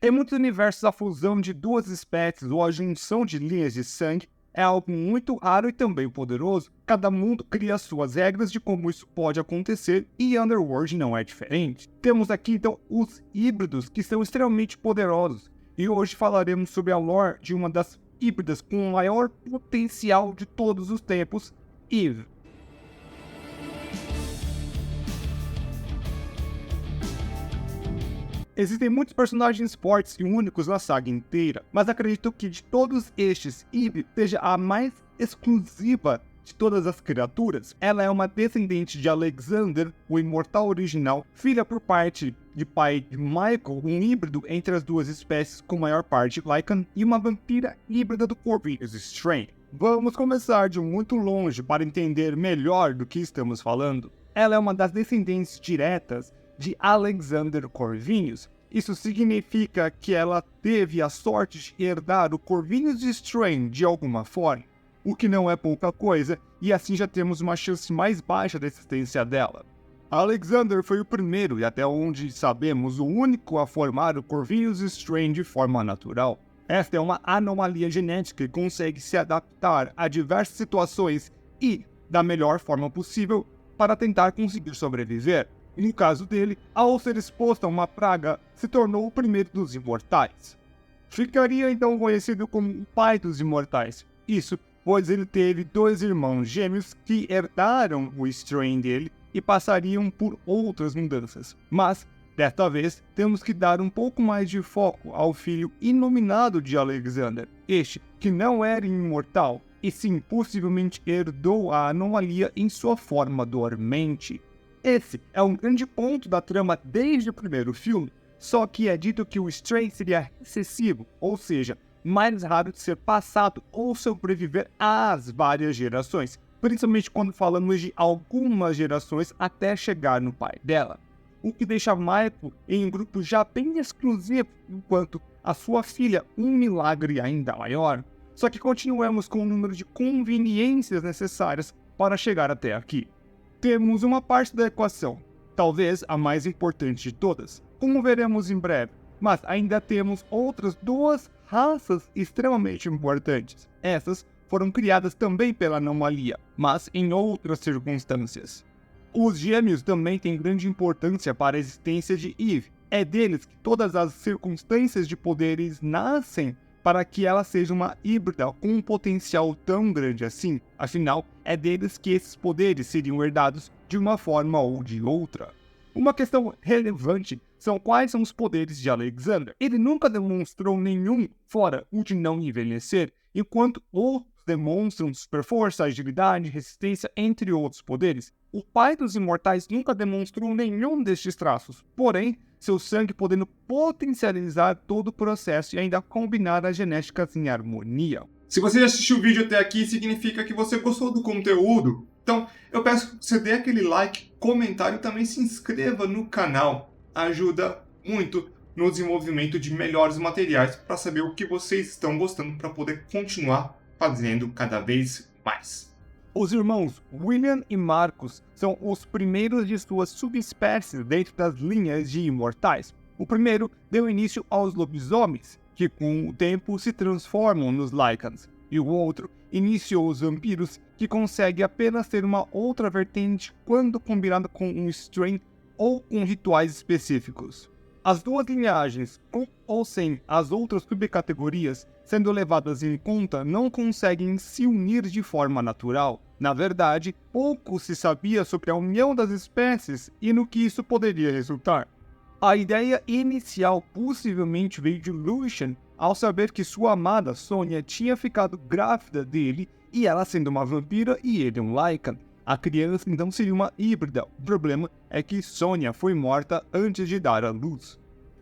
Em muitos universos, a fusão de duas espécies ou a junção de linhas de sangue é algo muito raro e também poderoso. Cada mundo cria suas regras de como isso pode acontecer e Underworld não é diferente. Temos aqui então os híbridos, que são extremamente poderosos, e hoje falaremos sobre a lore de uma das híbridas com o maior potencial de todos os tempos, Eve. Existem muitos personagens fortes e únicos na saga inteira, mas acredito que de todos estes, Eve seja a mais exclusiva de todas as criaturas. Ela é uma descendente de Alexander, o imortal original, filha por parte de pai de Michael, um híbrido entre as duas espécies com maior parte Lycan, e uma vampira híbrida do Corvinus Strange. Vamos começar de muito longe para entender melhor do que estamos falando. Ela é uma das descendentes diretas de Alexander Corvinus. Isso significa que ela teve a sorte de herdar o Corvinus Strange de alguma forma, o que não é pouca coisa, e assim já temos uma chance mais baixa da existência dela. Alexander foi o primeiro e, até onde sabemos, o único a formar o Corvinus Strange de forma natural. Esta é uma anomalia genética que consegue se adaptar a diversas situações e, da melhor forma possível, para tentar conseguir sobreviver. No caso dele, ao ser exposto a uma praga, se tornou o primeiro dos imortais. Ficaria então conhecido como o pai dos imortais. Isso, pois ele teve dois irmãos gêmeos que herdaram o Strange dele e passariam por outras mudanças. Mas, desta vez, temos que dar um pouco mais de foco ao filho inominado de Alexander. Este, que não era imortal, e sim possivelmente herdou a anomalia em sua forma dormente. Esse é um grande ponto da trama desde o primeiro filme, só que é dito que o Strange seria recessivo, ou seja, mais raro de ser passado ou sobreviver às várias gerações, principalmente quando falamos de algumas gerações até chegar no pai dela, o que deixa Michael em um grupo já bem exclusivo, enquanto a sua filha um milagre ainda maior. Só que continuemos com o número de conveniências necessárias para chegar até aqui. Temos uma parte da equação, talvez a mais importante de todas, como veremos em breve, mas ainda temos outras duas raças extremamente importantes. Essas foram criadas também pela anomalia, mas em outras circunstâncias. Os gêmeos também têm grande importância para a existência de Eve. É deles que todas as circunstâncias de poderes nascem para que ela seja uma híbrida com um potencial tão grande assim. Afinal, é deles que esses poderes seriam herdados de uma forma ou de outra. Uma questão relevante são quais são os poderes de Alexander. Ele nunca demonstrou nenhum, fora o de não envelhecer, enquanto outros demonstram super força, agilidade, resistência, entre outros poderes. O pai dos imortais nunca demonstrou nenhum destes traços, porém, seu sangue podendo potencializar todo o processo e ainda combinar as genéticas em harmonia. Se você já assistiu o vídeo até aqui, significa que você gostou do conteúdo. Então, eu peço que você dê aquele like, comentário e também se inscreva no canal. Ajuda muito no desenvolvimento de melhores materiais para saber o que vocês estão gostando para poder continuar fazendo cada vez mais. Os irmãos William e Marcus são os primeiros de suas subespécies dentro das linhas de imortais. O primeiro deu início aos lobisomens, que com o tempo se transformam nos Lycans, e o outro iniciou os vampiros, que consegue apenas ter uma outra vertente quando combinado com um Strange ou com rituais específicos. As duas linhagens, com ou sem as outras subcategorias sendo levadas em conta, não conseguem se unir de forma natural. Na verdade, pouco se sabia sobre a união das espécies e no que isso poderia resultar. A ideia inicial possivelmente veio de Lucian ao saber que sua amada Sonia tinha ficado grávida dele e ela sendo uma vampira e ele um Lycan. A criança então seria uma híbrida. O problema é que Sonia foi morta antes de dar à luz.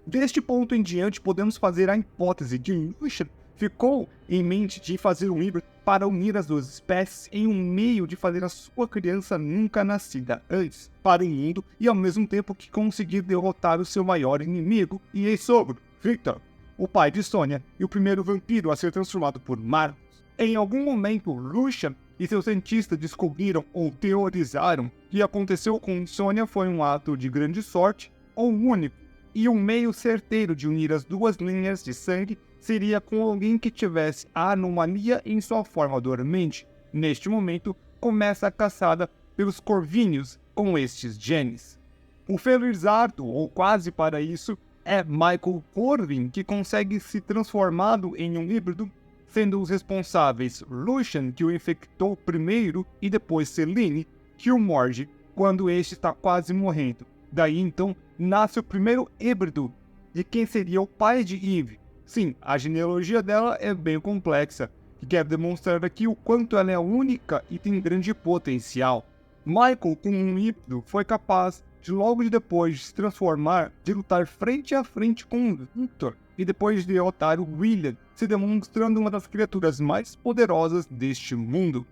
Deste ponto em diante, podemos fazer a hipótese de Lucian ficou em mente de fazer um híbrido para unir as duas espécies em um meio de fazer a sua criança nunca nascida antes para o mundo e ao mesmo tempo que conseguir derrotar o seu maior inimigo e ex-sogro, Victor, o pai de Sonia e o primeiro vampiro a ser transformado por Marcus. Em algum momento, Lucian e seus cientistas descobriram ou teorizaram que aconteceu com Sonia foi um ato de grande sorte ou único, e um meio certeiro de unir as duas linhas de sangue seria com alguém que tivesse a anomalia em sua forma dormente. Neste momento, começa a caçada pelos corvíneos com estes genes. O felizardo, ou quase para isso, é Michael Corvin, que consegue se transformado em um híbrido, sendo os responsáveis Lucian, que o infectou primeiro, e depois Selene, que o morde quando este está quase morrendo. Daí então nasce o primeiro híbrido de quem seria o pai de Eve. Sim, a genealogia dela é bem complexa, que quer demonstrar aqui o quanto ela é única e tem grande potencial. Michael, como um híbrido, foi capaz de logo depois de se transformar, de lutar frente a frente com Victor, e depois de derrotar o William, se demonstrando uma das criaturas mais poderosas deste mundo.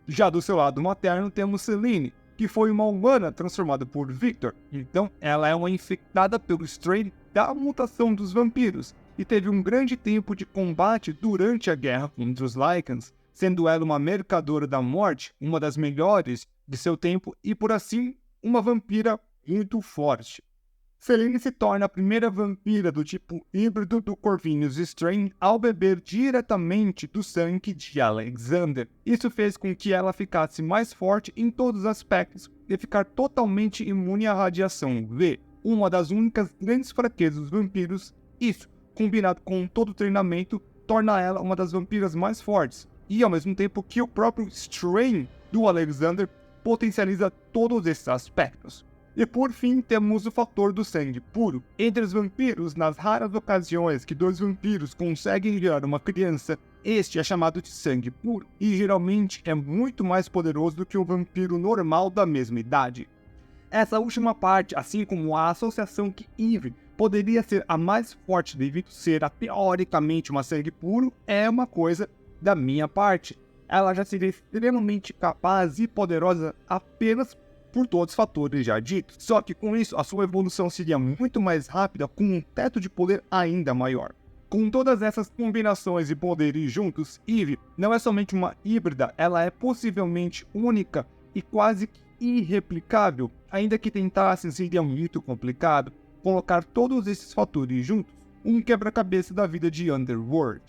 Já do seu lado materno temos Selene, que foi uma humana transformada por Victor, então ela é uma infectada pelo strain da mutação dos vampiros, e teve um grande tempo de combate durante a guerra contra os Lycans, sendo ela uma mercadora da morte, uma das melhores de seu tempo e por assim, uma vampira muito forte. Selene se torna a primeira vampira do tipo híbrido do Corvinus Strain ao beber diretamente do sangue de Alexander. Isso fez com que ela ficasse mais forte em todos os aspectos e ficar totalmente imune à radiação V, uma das únicas grandes fraquezas dos vampiros. Isso, combinado com todo o treinamento, torna ela uma das vampiras mais fortes, e ao mesmo tempo que o próprio Strain do Alexander potencializa todos esses aspectos. E por fim, temos o fator do sangue puro. Entre os vampiros, nas raras ocasiões que dois vampiros conseguem gerar uma criança, este é chamado de sangue puro, e geralmente é muito mais poderoso do que um vampiro normal da mesma idade. Essa última parte, assim como a associação que Eve poderia ser a mais forte devido ser a teoricamente uma sangue puro, é uma coisa da minha parte. Ela já seria extremamente capaz e poderosa apenas por todos os fatores já ditos. Só que com isso, a sua evolução seria muito mais rápida com um teto de poder ainda maior. Com todas essas combinações de poderes juntos, Eve não é somente uma híbrida, ela é possivelmente única e quase que irreplicável, ainda que tentassem seria muito complicado colocar todos esses fatores juntos, um quebra-cabeça da vida de Underworld.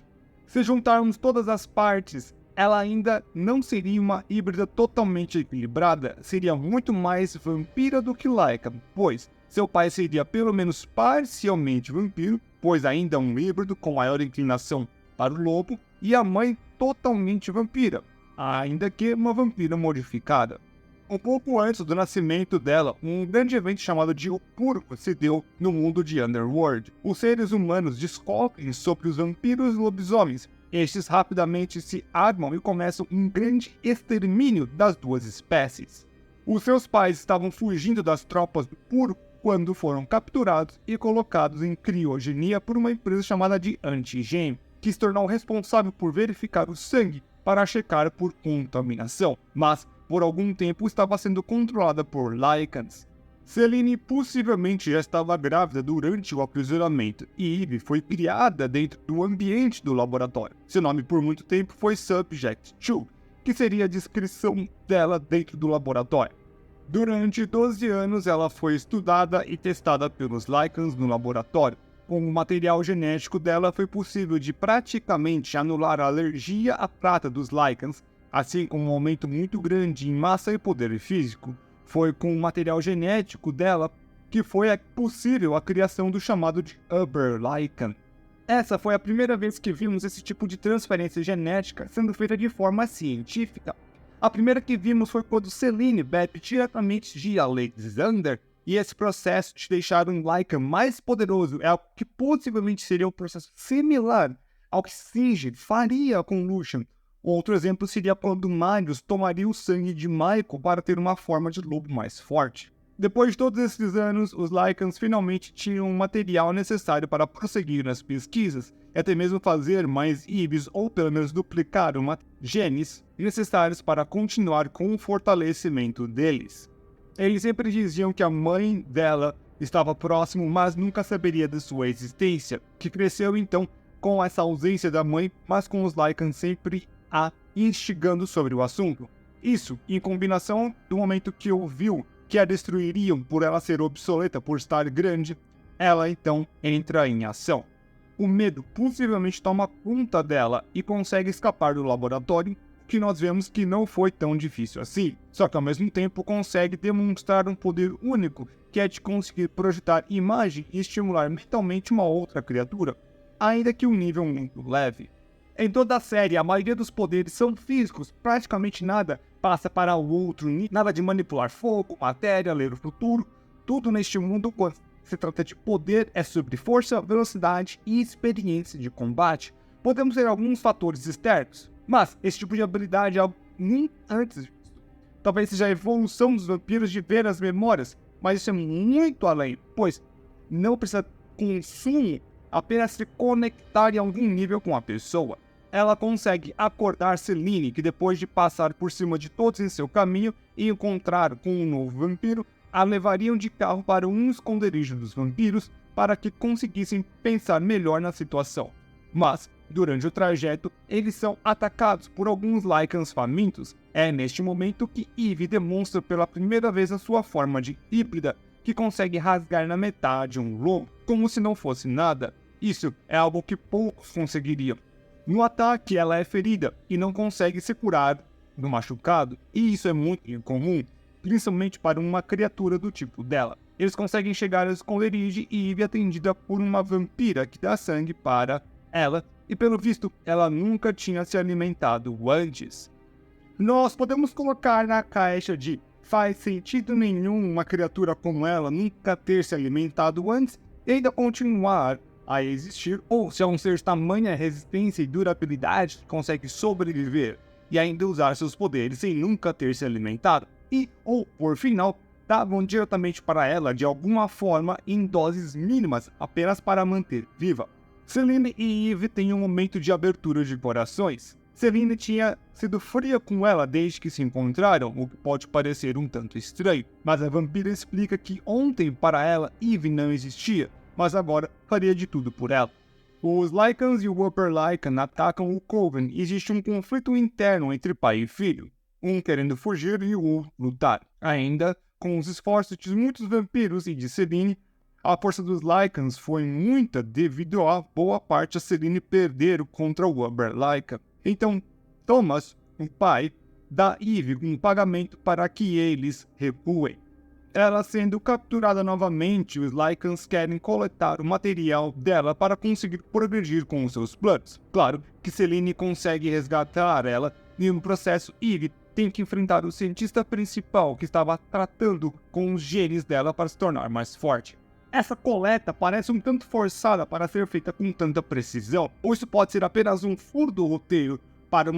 Se juntarmos todas as partes, ela ainda não seria uma híbrida totalmente equilibrada, seria muito mais vampira do que Lycan, pois seu pai seria pelo menos parcialmente vampiro, pois ainda um híbrido com maior inclinação para o lobo, e a mãe totalmente vampira, ainda que uma vampira modificada. Um pouco antes do nascimento dela, um grande evento chamado de O Purgo se deu no mundo de Underworld. Os seres humanos descobrem sobre os vampiros e lobisomens. Estes rapidamente se armam e começam um grande extermínio das duas espécies. Os seus pais estavam fugindo das tropas do Purgo quando foram capturados e colocados em criogenia por uma empresa chamada de Antigem, que se tornou responsável por verificar o sangue para checar por contaminação, mas por algum tempo estava sendo controlada por Lycans. Selene possivelmente já estava grávida durante o aprisionamento, e Eve foi criada dentro do ambiente do laboratório. Seu nome por muito tempo foi Subject 2, que seria a descrição dela dentro do laboratório. Durante 12 anos ela foi estudada e testada pelos Lycans no laboratório. Com o material genético dela foi possível de praticamente anular a alergia à prata dos Lycans, assim como um aumento muito grande em massa e poder físico. Foi com o material genético dela que foi possível a criação do chamado de Uber Lycan. Essa foi a primeira vez que vimos esse tipo de transferência genética sendo feita de forma científica. A primeira que vimos foi quando Selene bebe diretamente de Alexander, e esse processo de deixar um Lycan mais poderoso é algo que possivelmente seria um processo similar ao que Singed faria com Lucian. Outro exemplo seria quando Marius tomaria o sangue de Michael para ter uma forma de lobo mais forte. Depois de todos esses anos, os Lycans finalmente tinham o material necessário para prosseguir nas pesquisas, e até mesmo fazer mais Eves ou pelo menos duplicar genes necessários para continuar com o fortalecimento deles. Eles sempre diziam que a mãe dela estava próximo, mas nunca saberia de sua existência, que cresceu então com essa ausência da mãe, mas com os Lycans sempre a instigando sobre o assunto. Isso, em combinação do momento que ouviu que a destruiriam por ela ser obsoleta por estar grande, Ela então entra em ação. O medo possivelmente toma conta dela e consegue escapar do laboratório, que nós vemos que não foi tão difícil assim, só que ao mesmo tempo consegue demonstrar um poder único, que é de conseguir projetar imagem e estimular mentalmente uma outra criatura, ainda que um nível muito leve. Em toda a série, a maioria dos poderes são físicos, praticamente nada passa para o outro nível, nada de manipular fogo, matéria, ler o futuro, tudo neste mundo, quando se trata de poder, é sobre força, velocidade e experiência de combate. Podemos ter alguns fatores externos, mas esse tipo de habilidade é algo muito antes disso. Talvez seja a evolução dos vampiros de ver as memórias, mas isso é muito além, pois não precisa consumo, apenas se conectar em algum nível com a pessoa. Ela consegue acordar Selene, que depois de passar por cima de todos em seu caminho e encontrar com um novo vampiro, a levariam de carro para um esconderijo dos vampiros para que conseguissem pensar melhor na situação. Mas, durante o trajeto, eles são atacados por alguns Lycans famintos. É neste momento que Eve demonstra pela primeira vez a sua forma de híbrida, que consegue rasgar na metade um lobo, como se não fosse nada. Isso é algo que poucos conseguiriam. No ataque, ela é ferida e não consegue se curar do machucado, e isso é muito incomum, principalmente para uma criatura do tipo dela. Eles conseguem chegar ao esconderijo e Eve é atendida por uma vampira que dá sangue para ela, e pelo visto, ela nunca tinha se alimentado antes. Nós podemos colocar na caixa de faz sentido nenhum uma criatura como ela nunca ter se alimentado antes e ainda continuar a existir, ou se é um ser de tamanha resistência e durabilidade que consegue sobreviver e ainda usar seus poderes sem nunca ter se alimentado. E, ou por final, davam diretamente para ela de alguma forma em doses mínimas apenas para manter viva. Selene e Eve têm um momento de abertura de corações. Selene tinha sido fria com ela desde que se encontraram, o que pode parecer um tanto estranho, mas a vampira explica que ontem para ela Eve não existia, mas agora faria de tudo por ela. Os Lycans e o Upper Lycan atacam o Coven e existe um conflito interno entre pai e filho, um querendo fugir e o outro lutar. Ainda, com os esforços de muitos vampiros e de Selene, a força dos Lycans foi muita devido a boa parte a Selene perder contra o Upper Lycan. Então, Thomas, o pai, dá Eve um pagamento para que eles recuem. Ela sendo capturada novamente, os Lycans querem coletar o material dela para conseguir progredir com os seus planos. Claro que Selene consegue resgatar ela e no processo Eve tem que enfrentar o cientista principal que estava tratando com os genes dela para se tornar mais forte. Essa coleta parece um tanto forçada para ser feita com tanta precisão, ou isso pode ser apenas um furo do roteiro para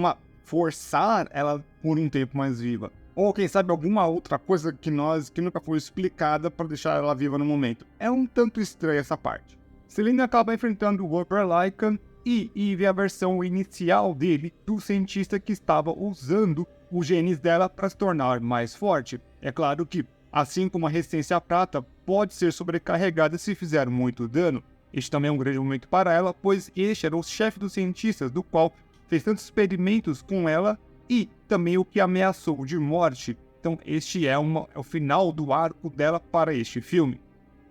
forçar ela por um tempo mais viva. Ou quem sabe alguma outra coisa que nunca foi explicada para deixar ela viva no momento. É um tanto estranha essa parte. Selene acaba enfrentando o Upper Lycan e Eve a versão inicial dele, do cientista que estava usando os genes dela para se tornar mais forte. É claro que, assim como a resistência à prata pode ser sobrecarregada se fizer muito dano, este também é um grande momento para ela, pois este era o chefe dos cientistas, do qual fez tantos experimentos com ela e também o que ameaçou de morte. Então este é o final do arco dela para este filme.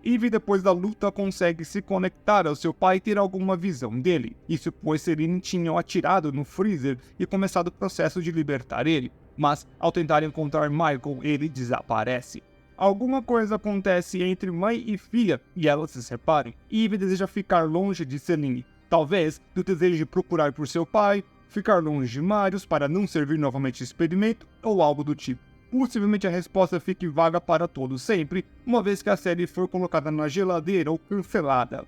Eve, depois da luta, consegue se conectar ao seu pai e ter alguma visão dele. Isso pois Selene tinha atirado no Freezer e começado o processo de libertar ele. Mas, ao tentar encontrar Michael, ele desaparece. Alguma coisa acontece entre mãe e filha e elas se separam. Eve deseja ficar longe de Selene. Talvez do desejo de procurar por seu pai, ficar longe de Marius para não servir novamente de experimento ou algo do tipo. Possivelmente a resposta fique vaga para todos sempre, uma vez que a série for colocada na geladeira ou cancelada.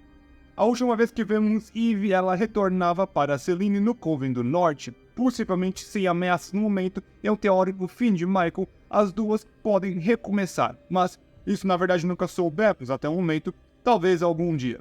A última vez que vemos Eve, ela retornava para Selene no Coven do Norte, possivelmente sem ameaça no momento e um teórico fim de Michael. As duas podem recomeçar, mas isso na verdade nunca soubemos até o momento, talvez algum dia.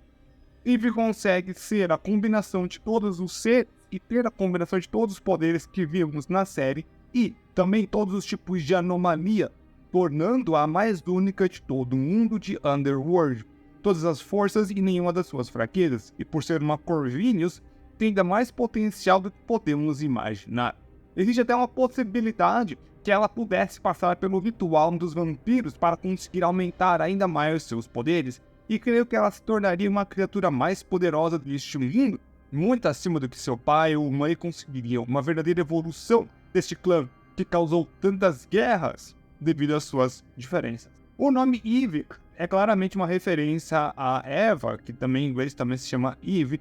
Eve consegue ser a combinação de todos os seres e ter a combinação de todos os poderes que vimos na série e também todos os tipos de anomalia, tornando-a a mais única de todo o mundo de Underworld. Todas as forças e nenhuma das suas fraquezas, e por ser uma Corvinus, tem ainda mais potencial do que podemos imaginar. Existe até uma possibilidade que ela pudesse passar pelo ritual dos vampiros para conseguir aumentar ainda mais seus poderes, e creio que ela se tornaria uma criatura mais poderosa deste mundo, muito acima do que seu pai ou mãe conseguiriam, uma verdadeira evolução deste clã que causou tantas guerras devido às suas diferenças. O nome Eve é claramente uma referência a Eva, que também em inglês também se chama Eve,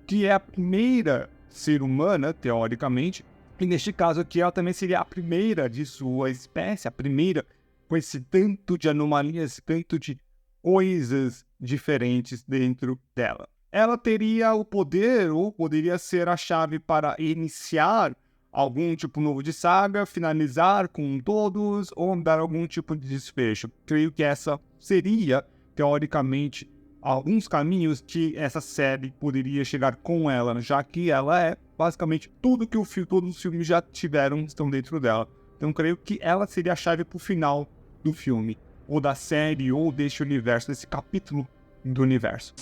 que é a primeira ser humana, teoricamente, e neste caso aqui ela também seria a primeira de sua espécie, a primeira com esse tanto de anomalias, tanto de coisas diferentes dentro dela. Ela teria o poder, ou poderia ser a chave para iniciar algum tipo novo de saga, finalizar com todos, ou dar algum tipo de desfecho. Creio que essa seria, teoricamente, alguns caminhos que essa série poderia chegar com ela, já que ela é basicamente tudo que todos os filmes já tiveram estão dentro dela. Então creio que ela seria a chave para o final do filme, ou da série, ou deste universo, desse capítulo do universo.